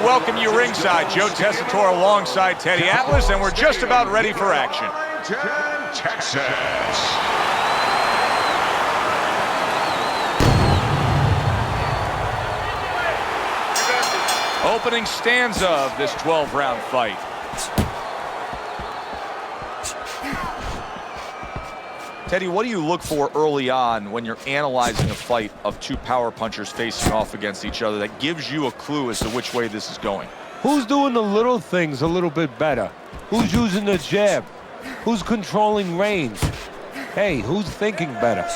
welcome you ringside. Joe Tessitore alongside Teddy Atlas, and we're just about ready for action. Texas. Opening stanza of this 12-round fight. Teddy, what do you look for early on when you're analyzing a fight of two power punchers facing off against each other that gives you a clue as to which way this is going? Who's doing the little things a little bit better? Who's using the jab? Who's controlling range? Hey, who's thinking better?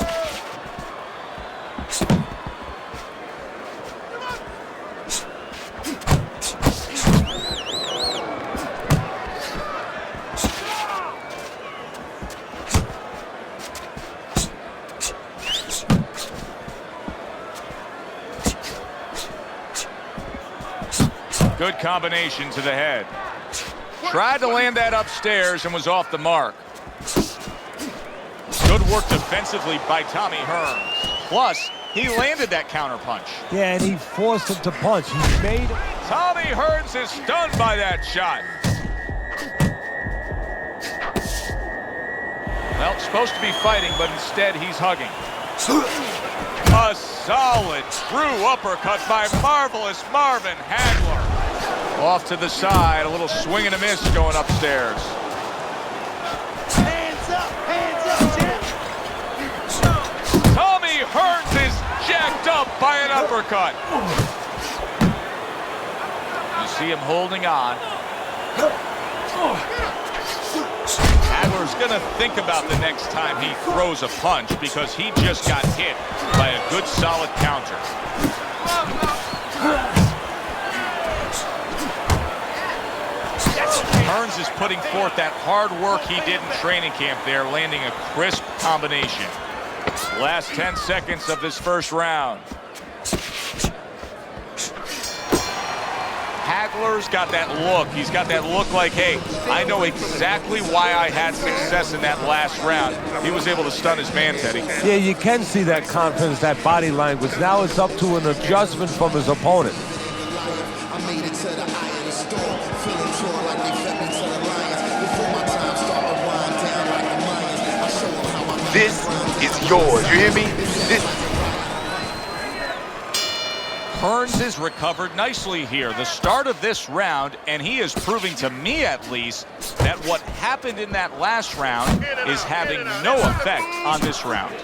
Good combination to the head. Tried to land that upstairs and was off the mark. Good work defensively by Tommy Hearns. Plus, he landed that counter punch. Yeah, and he forced him to punch. He made him. Tommy Hearns is stunned by that shot. Well, supposed to be fighting, but instead he's hugging. A solid, true uppercut by marvelous Marvin Hagler. Off to the side, a little swing and a miss going upstairs. Hands up, champ. Tommy Hearns is jacked up by an uppercut. You see him holding on. Hagler's gonna think about the next time he throws a punch because he just got hit by a good solid counter. Hearns is putting forth that hard work he did in training camp there, landing a crisp combination. Last 10 seconds of this first round. Hagler's got that look. He's got that look like, hey, I know exactly why I had success in that last round. He was able to stun his man, Teddy. Yeah, you can see that confidence, that body language. Now it's up to an adjustment from his opponent. This is yours. You hear me? Hearns is recovered nicely here. The start of this round, and he is proving to me at least that what happened in that last round is having no effect on this round.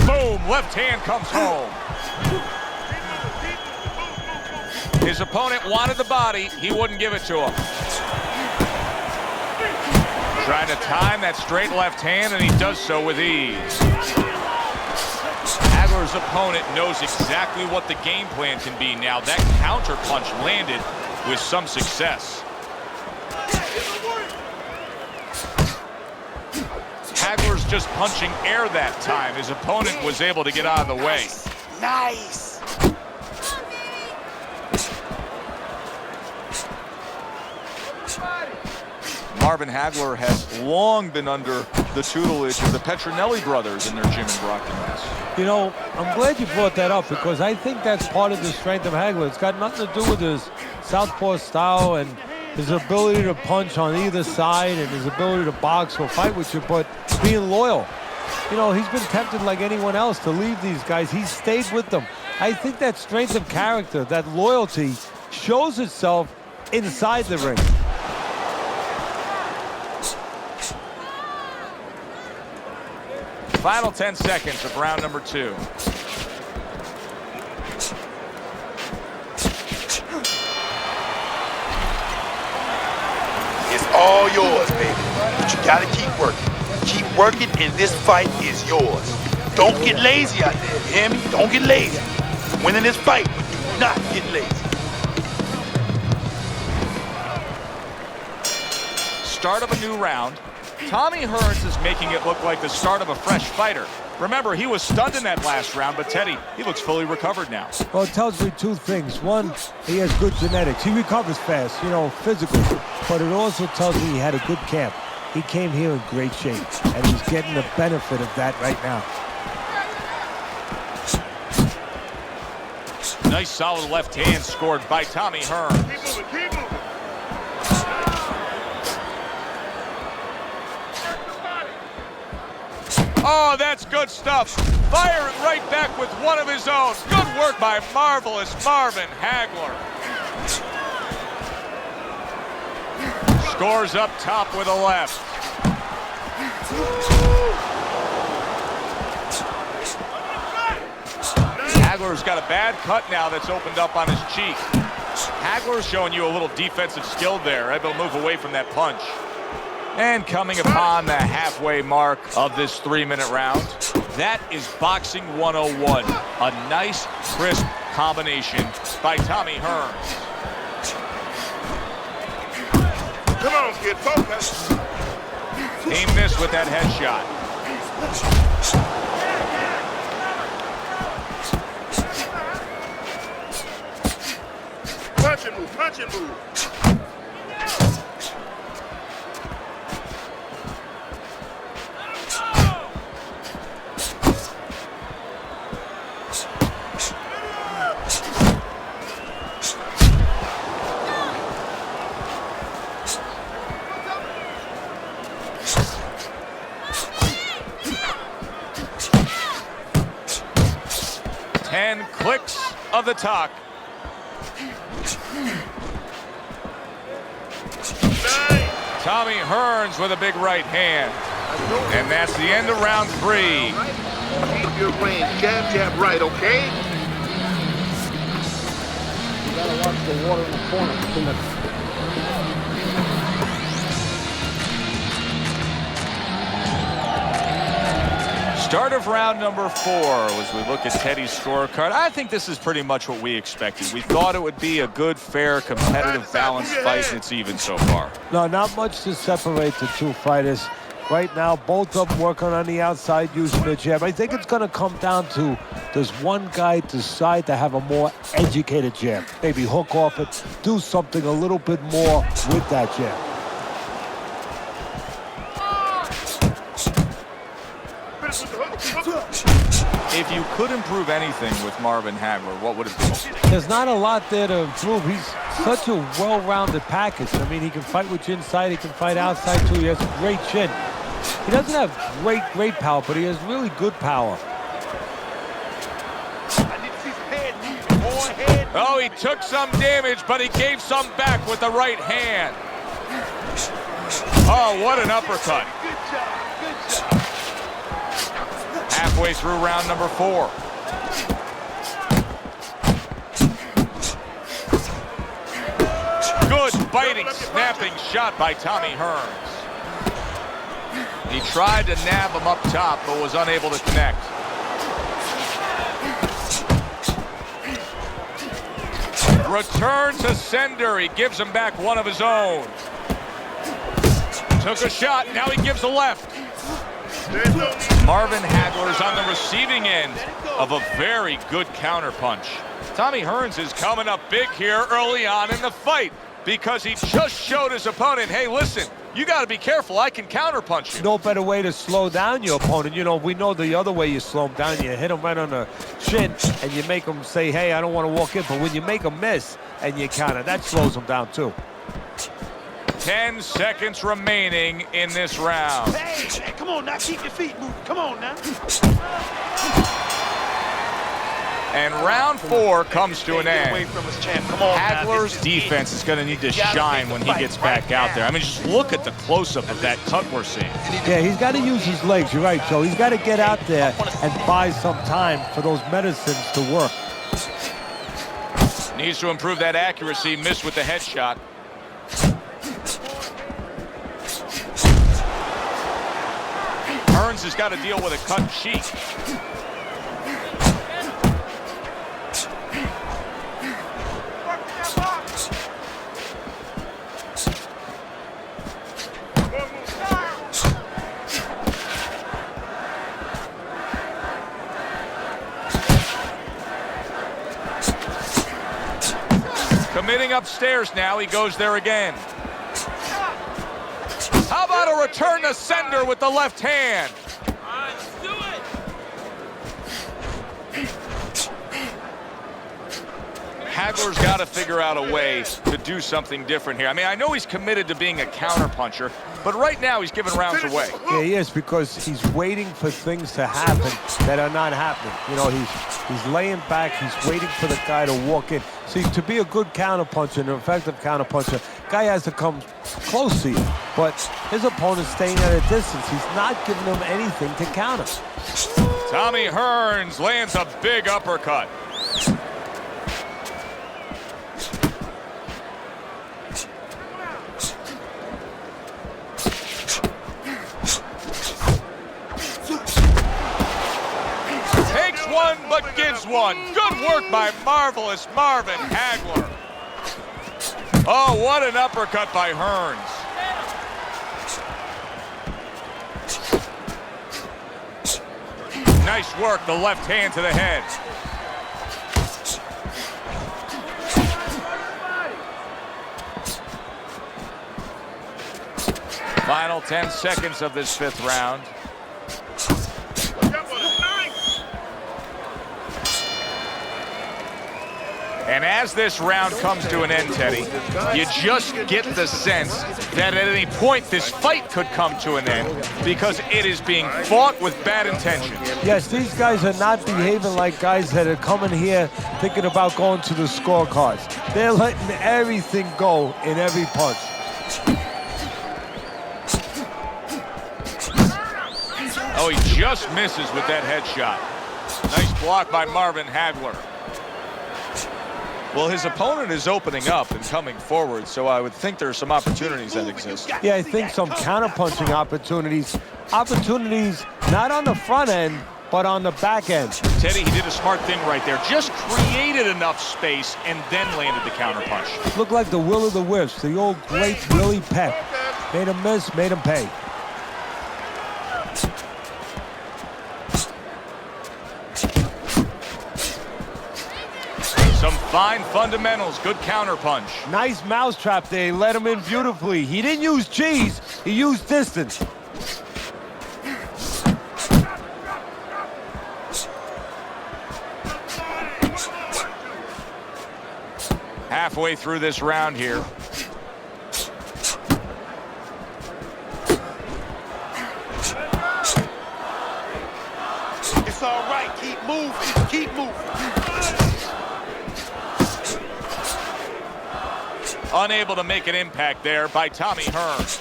Boom, left hand comes home. His opponent wanted the body, he wouldn't give it to him. Trying to time that straight left hand, and he does so with ease. Hagler's opponent knows exactly what the game plan can be now. That counter punch landed with some success. Hagler's just punching air that time. His opponent was able to get out of the way. Nice. Marvin Hagler has long been under the tutelage of the Petronelli brothers in their gym in Brockton, Mass. You know, I'm glad you brought that up because I think that's part of the strength of Hagler. It's got nothing to do with his southpaw style and his ability to punch on either side and his ability to box or fight with you, but being loyal. You know, he's been tempted like anyone else to leave these guys. He's stayed with them. I think that strength of character, that loyalty, shows itself inside the ring. Final 10 seconds of round number 2. It's all yours, baby. But you gotta keep working. Keep working, and this fight is yours. Don't get lazy out there, you hear me? Don't get lazy. Winning this fight, but do not get lazy. start of a new round. Tommy Hearns is making it look like the start of a fresh fighter. Remember, he was stunned in that last round, but Teddy, he looks fully recovered now. Well, it tells me two things. One, he has good genetics. He recovers fast, you know, physically. But it also tells me he had a good camp. He came here in great shape, and he's getting the benefit of that right now. Nice solid left hand scored by Tommy Hearns. Keep moving, keep moving. Oh, that's good stuff. Firing right back with one of his own. Good work by marvelous Marvin Hagler. Scores up top with a left. Hagler's got a bad cut now that's opened up on his cheek. Hagler's showing you a little defensive skill there, able to move away from that punch. And coming upon the halfway mark of this 3-minute round, that is Boxing 101. A nice, crisp combination by Tommy Hearns. Come on, kid, focus. He missed with that headshot. Punch and move, punch and move. 10 clicks of the talk. Tommy Hearns with a big right hand. And that's the end of round 3. Keep your range, jab, jab, right, okay? You gotta watch the water in the corner. Start of round number 4 as we look at Teddy's scorecard. I think this is pretty much what we expected. We thought it would be a good, fair, competitive, balanced fight, and it's even so far. No, not much to separate the two fighters. Right now, both of them working on the outside using the jab. I think it's going to come down to, does one guy decide to have a more educated jab? Maybe hook off it, do something a little bit more with that jab. If you could improve anything with Marvin Hagler, what would it be? There's not a lot there to improve. He's such a well-rounded package. I mean, he can fight with chin side, he can fight outside too. He has a great chin. He doesn't have great power, but he has really good power. Oh, he took some damage, but he gave some back with the right hand. Oh, what an uppercut. Good job. Good job. Halfway through round number 4. Good biting, snapping shot by Tommy Hearns. He tried to nab him up top, but was unable to connect. Return to sender. He gives him back one of his own. Took a shot. Now he gives a left. Marvin Hagler's on the receiving end of a very good counterpunch. Tommy Hearns is coming up big here early on in the fight because he just showed his opponent, hey, listen, you got to be careful. I can counterpunch you. No better way to slow down your opponent. You know, we know the other way you slow him down. You hit him right on the chin, and you make him say, hey, I don't want to walk in. But when you make him miss and you counter, that slows him down, too. 10 seconds remaining in this round. Hey, come on now, keep your feet moving. Come on now. And round 4 comes to an end. Away from his champ. Come on, Hagler's defense is going to need to shine when he gets back out there. I mean, just look at the close-up of that cut we're seeing. Yeah, he's got to use his legs. You're right, Joe. He's got to get out there and buy some time for those medicines to work. Needs to improve that accuracy. Missed with the headshot. Hearns has got to deal with a cut cheek. Heading upstairs now, he goes there again. How about a return to sender with the left hand? Let's do it. Hagler's got to figure out a way to do something different here. I mean, I know he's committed to being a counterpuncher, but right now he's giving rounds away. Yeah, he is, because he's waiting for things to happen that are not happening. You know, he's laying back, he's waiting for the guy to walk in. See, to be a good counterpuncher, an effective counterpuncher, guy has to come close to you. But his opponent's staying at a distance. He's not giving him anything to counter. Tommy Hearns lands a big uppercut. One but gives one. Good work by marvelous Marvin Hagler. Oh, what an uppercut by Hearns. Nice work, the left hand to the head. Final 10 seconds of this 5th round. And as this round comes to an end, Teddy, you just get the sense that at any point this fight could come to an end because it is being fought with bad intentions. Yes, these guys are not behaving like guys that are coming here thinking about going to the scorecards. They're letting everything go in every punch. Oh, he just misses with that headshot. Nice block by Marvin Hagler. Well, his opponent is opening up and coming forward, so I would think there are some opportunities that exist. Yeah, I think some counterpunching opportunities. Opportunities not on the front end, but on the back end. Teddy, he did a smart thing right there. Just created enough space and then landed the counterpunch. Looked like the will of the wisps, the old great Willie Peck. Made him miss, made him pay. Some fine fundamentals, good counterpunch. Nice mousetrap there, he let him in beautifully. He didn't use cheese, he used distance. Halfway through this round here. It's all right. Keep moving. Keep moving. Unable to make an impact there by Tommy Hearns.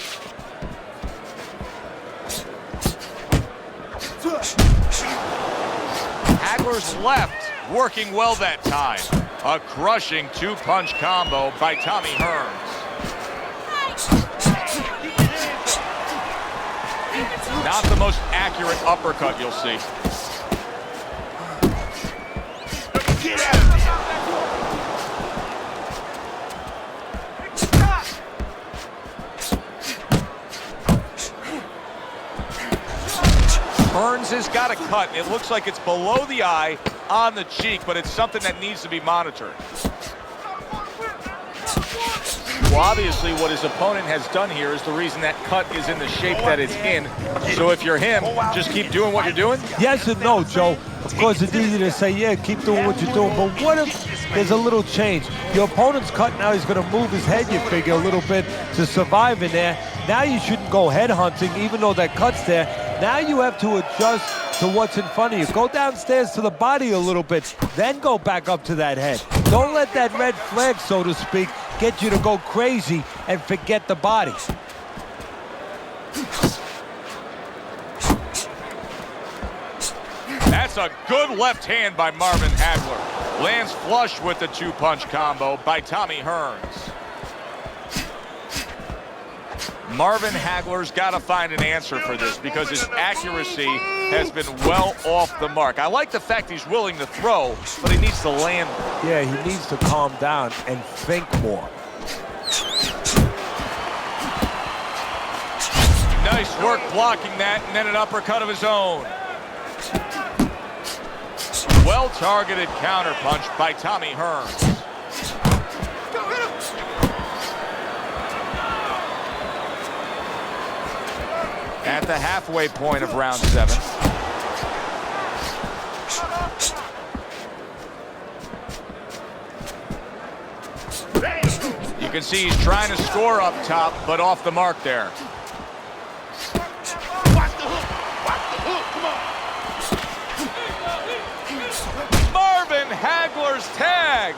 Hagler's left working well that time. A crushing 2-punch combo by Tommy Hearns. Not the most accurate uppercut you'll see. Get out of there. Hearns has got a cut. It looks like it's below the eye on the cheek, but it's something that needs to be monitored. Well, obviously, what his opponent has done here is the reason that cut is in the shape that it's in. So if you're him, just keep doing what you're doing? Yes and no, Joe. Of course, it's easy to say, yeah, keep doing what you're doing. But what if there's a little change? Your opponent's cut now. He's going to move his head, you figure, a little bit to survive in there. Now you shouldn't go head hunting, even though that cut's there. Now you have to adjust to what's in front of you. Go downstairs to the body a little bit, then go back up to that head. Don't let that red flag, so to speak, get you to go crazy and forget the body. That's a good left hand by Marvin Hagler. Lands flush with the 2-punch combo by Tommy Hearns. Marvin Hagler's got to find an answer for this because his accuracy has been well off the mark. I like the fact he's willing to throw, but he needs to land more. Yeah, he needs to calm down and think more. Nice work blocking that, and then an uppercut of his own. Well-targeted counterpunch by Tommy Hearns. at the halfway point of round 7. You can see he's trying to score up top, but off the mark there. Watch the hook. Watch the hook. Come on. Marvin Hagler's tagged.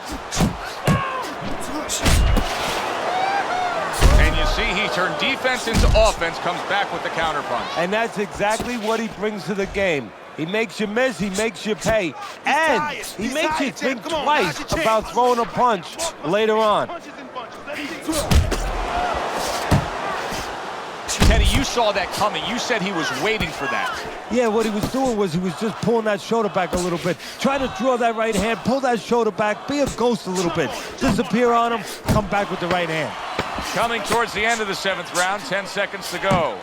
And you see he turned defense into offense, comes back with the counterpunch. And that's exactly what he brings to the game. He makes you miss, he makes you pay, and he makes you think twice about throwing a punch later on. Teddy, you saw that coming. You said he was waiting for that. Yeah, what he was doing was he was just pulling that shoulder back a little bit. Try to draw that right hand, pull that shoulder back, be a ghost a little bit. Disappear on him, come back with the right hand. Coming towards the end of the 7th round, 10 seconds to go.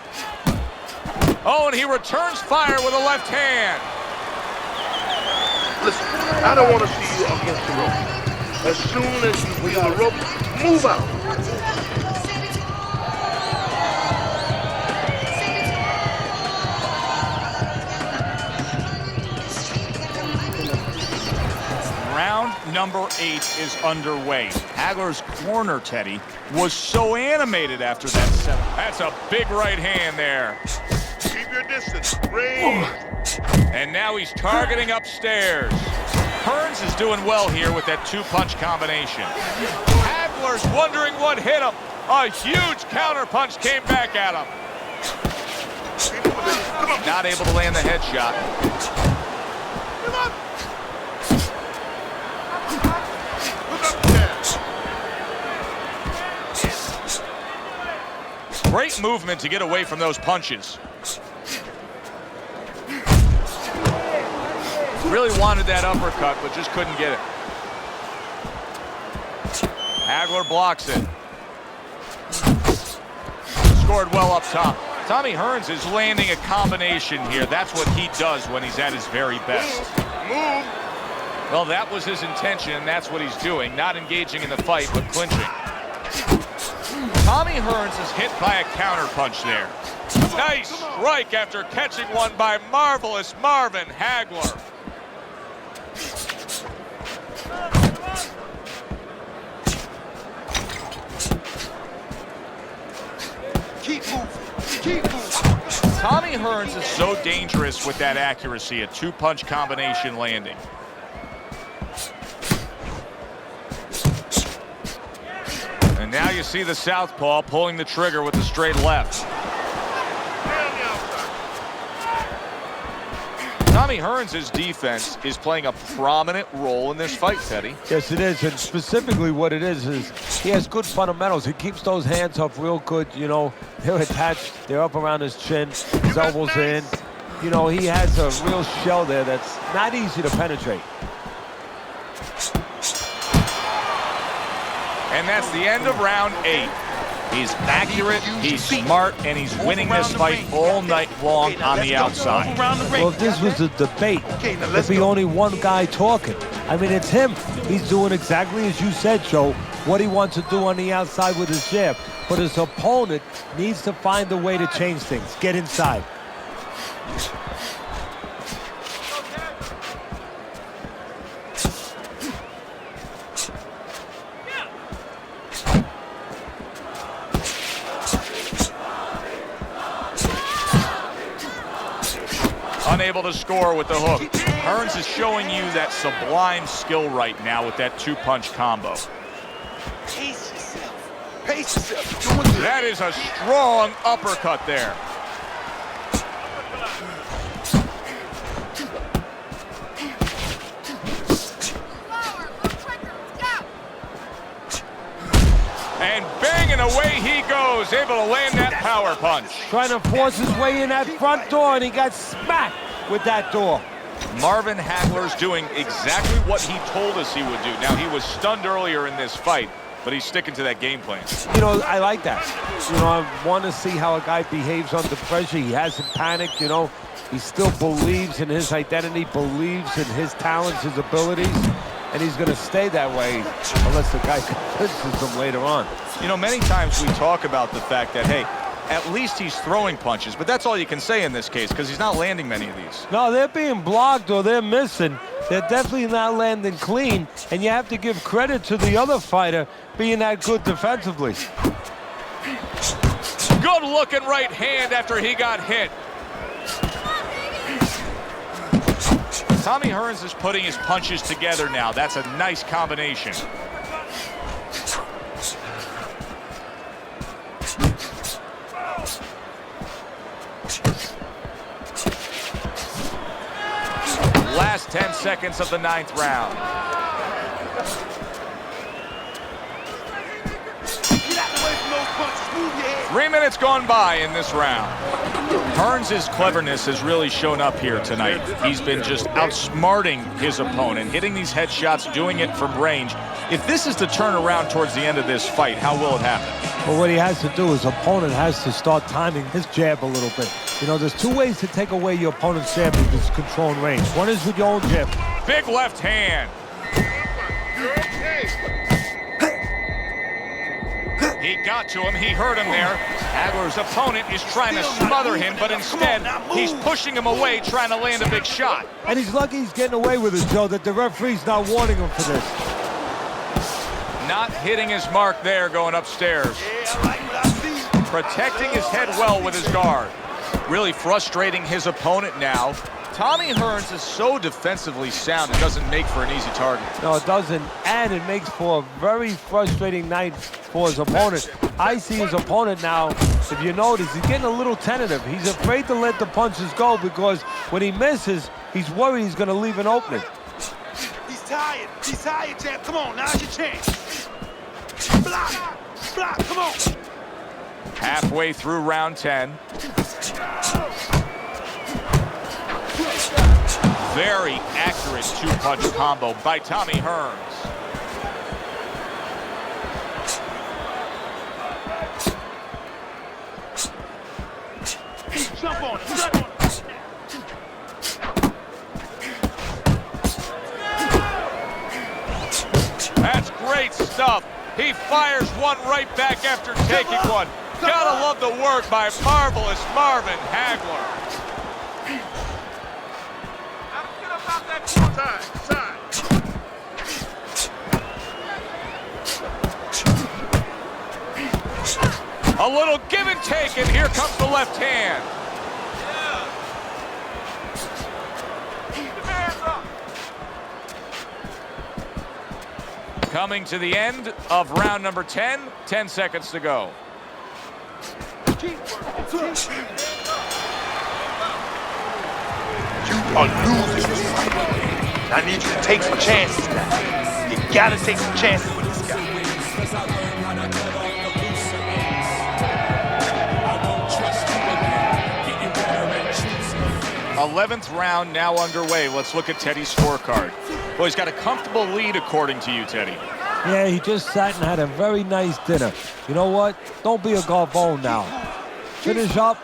Oh, and he returns fire with a left hand. Listen, I don't want to see you against the rope. As soon as you feel the rope, move out. Round number 8 is underway. Hagler's corner, Teddy, was so animated after that 7. That's a big right hand there. Keep your distance. Range. And now he's targeting upstairs. Hearns is doing well here with that 2-punch combination. Hagler's wondering what hit him. A huge counterpunch came back at him. Not able to land the headshot. Great movement to get away from those punches. Really wanted that uppercut, but just couldn't get it. Hagler blocks it. Scored well up top. Tommy Hearns is landing a combination here. That's what he does when he's at his very best. Move. Well, that was his intention, and that's what he's doing. Not engaging in the fight, but clinching. Tommy Hearns is hit by a counterpunch there. Nice strike after catching one by marvelous Marvin Hagler. Keep moving. Keep moving. Tommy Hearns is so dangerous with that accuracy, a 2-punch combination landing. And now you see the southpaw pulling the trigger with the straight left. Tommy Hearns' defense is playing a prominent role in this fight, Teddy. Yes, it is, and specifically what it is he has good fundamentals. He keeps those hands up real good, you know. They're attached, they're up around his chin, his elbows in. You know, he has a real shell there that's not easy to penetrate. And that's the end of round 8. He's accurate, he's smart, and he's winning this fight all night long on the outside. Well, if this was a debate, there'd be only one guy talking. I mean, it's him. He's doing exactly as you said, Joe, what he wants to do on the outside with his jab. But his opponent needs to find a way to change things, get inside. Unable to score with the hook. Hearns is showing you that sublime skill right now with that 2-punch combo. Pace yourself. Pace yourself. You're doing good. That is a strong uppercut there. And banging away he goes, able to land that power punch. Trying to force his way in that front door, and he got smacked with that door. Marvin Hagler's doing exactly what he told us he would do. Now, he was stunned earlier in this fight, but he's sticking to that game plan. You know, I like that. You know, I want to see how a guy behaves under pressure. He hasn't panicked, you know. He still believes in his identity, believes in his talents, his abilities, and he's going to stay that way unless the guy convinces him later on. You know, many times we talk about the fact that, hey, at least he's throwing punches, but that's all you can say in this case because he's not landing many of these. No, they're being blocked or they're missing. They're definitely not landing clean, and you have to give credit to the other fighter being that good defensively. Good looking right hand after he got hit. Tommy Hearns is putting his punches together now. That's a nice combination. Last 10 seconds of the 9th round. Get out the way from those punches. Move your head. 3 minutes gone by in this round. Hearns' cleverness has really shown up here tonight. He's been just outsmarting his opponent, hitting these headshots, doing it from range. If this is to turn around towards the end of this fight, how will it happen? Well, what he has to do is opponent has to start timing his jab a little bit. You know, there's 2 ways to take away your opponent's jab with his control and range. One is with your own jab. Big left hand. You're okay. He got to him. He hurt him there. Hagler's opponent is trying to smother him, but instead, he's pushing him away, trying to land a big shot. And he's lucky he's getting away with it, Joe, that the referee's not warning him for this. Not hitting his mark there, going upstairs. Yeah, I like what I see. Protecting his head well with his guard. Really frustrating his opponent now. Tommy Hearns is so defensively sound, it doesn't make for an easy target. No, it doesn't, and it makes for a very frustrating night for his opponent. I see his opponent now, if you notice, he's getting a little tentative. He's afraid to let the punches go because when he misses, he's worried he's going to leave an opening. He's tired. He's tired, champ. Come on, now's your chance. Block. Block. Come on. Halfway through round 10. Very accurate 2-punch combo by Tommy Hearns. Jump on him. Jump on him. That's great stuff. He fires one right back after taking one. Gotta love the work by marvelous Marvin Hagler. A little give and take, and here comes the left hand. Coming to the end of round number 10, 10 seconds to go. You are losing this fight. I need you to take some chances now. You gotta take some chances with this guy. 11th round now underway. Let's look at Teddy's scorecard. Well, he's got a comfortable lead according to you, Teddy. Yeah, he just sat and had a very nice dinner. You know what? Don't be a garfone now. Finish up,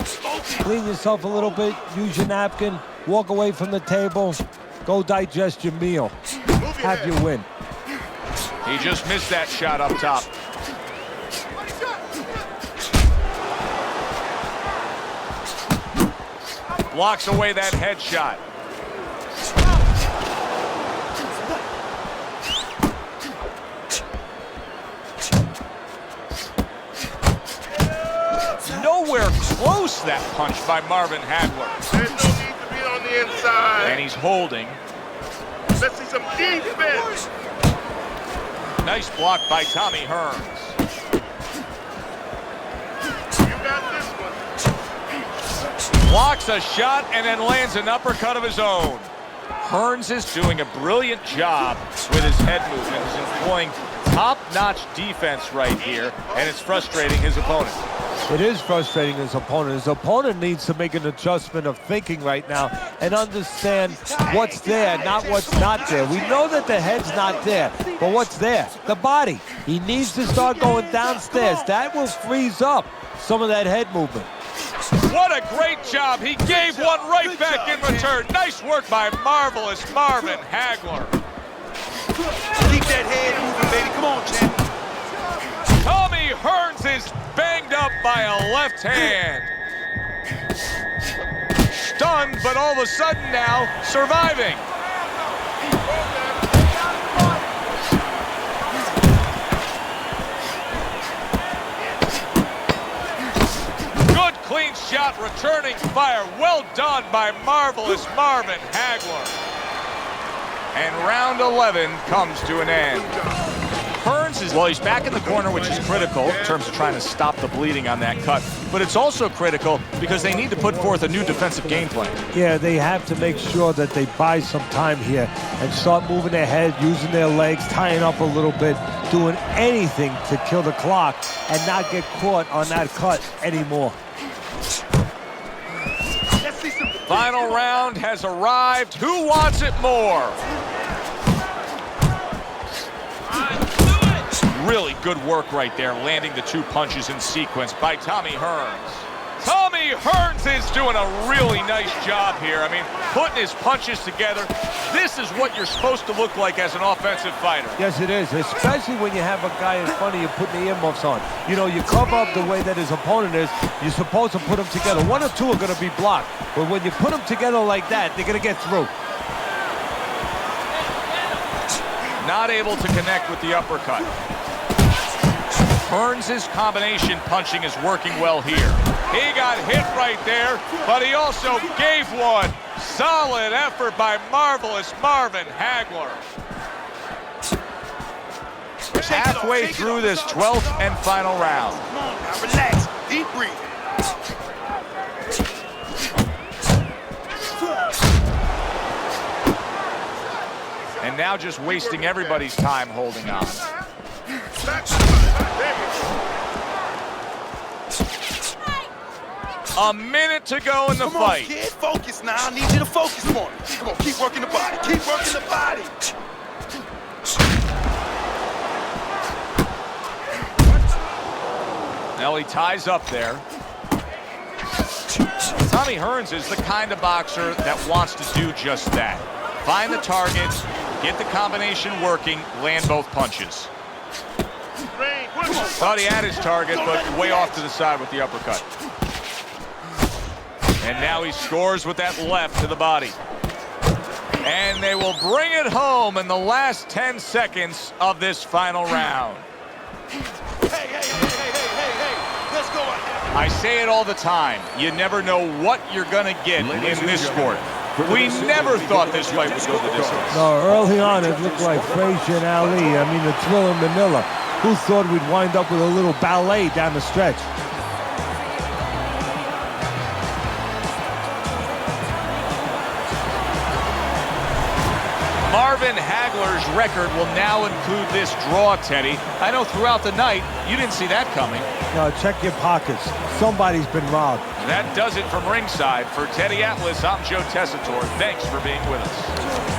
clean yourself a little bit, use your napkin, walk away from the table, go digest your meal. Have your win. He just missed that shot up top. Blocks away that headshot. Nowhere close, that punch by Marvin Hagler. There's no need to be on the inside. And he's holding. Let's see some defense. Nice block by Tommy Hearns. You got this one. Blocks a shot and then lands an uppercut of his own. Hearns is doing a brilliant job with his head movement. He's employing top-notch defense right here, and it's frustrating his opponent. It is frustrating his opponent. His opponent needs to make an adjustment of thinking right now and understand what's there, not what's not there. We know that the head's not there, but what's there? The body. He needs to start going downstairs. That will freeze up some of that head movement. What a great job. He gave one right back in return. Nice work by marvelous Marvin Hagler. Keep that head moving, baby. Come on, champ. Tommy Hearns is banged up by a left hand. Stunned, but all of a sudden now surviving. Good clean shot, returning fire. Well done by marvelous Marvin Hagler. And round 11 comes to an end. Hearns is, well, he's back in the corner, which is critical in terms of trying to stop the bleeding on that cut. But it's also critical because they need to put forth a new defensive game plan. Yeah, they have to make sure that they buy some time here and start moving their head, using their legs, tying up a little bit, doing anything to kill the clock and not get caught on that cut anymore. Final round has arrived. Who wants it more? Really good work right there, landing the 2 punches in sequence by Tommy Hearns. Tommy Hearns is doing a really nice job here. I mean, putting his punches together. This is what you're supposed to look like as an offensive fighter. Yes, it is, especially when you have a guy in front of you putting the earmuffs on. You know, you cover up the way that his opponent is. You're supposed to put them together. 1 or 2 are going to be blocked. But when you put them together like that, they're going to get through. Not able to connect with the uppercut. Hearns' combination punching is working well here. He got hit right there, but he also gave one. Solid effort by marvelous Marvin Hagler. Halfway through this 12th and final round. Come on now, relax. Deep breathing. And now just wasting everybody's time holding on. A minute to go in the fight. Come on, kid. Focus now. I need you to focus more. Come on, keep working the body. Keep working the body. Now he ties up there. Tommy Hearns is the kind of boxer that wants to do just that. Find the target, get the combination working, land both punches. Thought he had his target, but way off to the side with the uppercut. And now he scores with that left to the body. And they will bring it home in the last 10 seconds of this final round. Hey, let's go out there. I say it all the time. You never know what you're going to get in this sport. We never thought this fight would go the distance. No, early on it looked like Frazier and Ali. I mean, the Thriller Manila. Who thought we'd wind up with a little ballet down the stretch? Marvin Hagler's record will now include this draw, Teddy. I know throughout the night, you didn't see that coming. No, check your pockets. Somebody's been robbed. That does it from ringside. For Teddy Atlas, I'm Joe Tessitore. Thanks for being with us.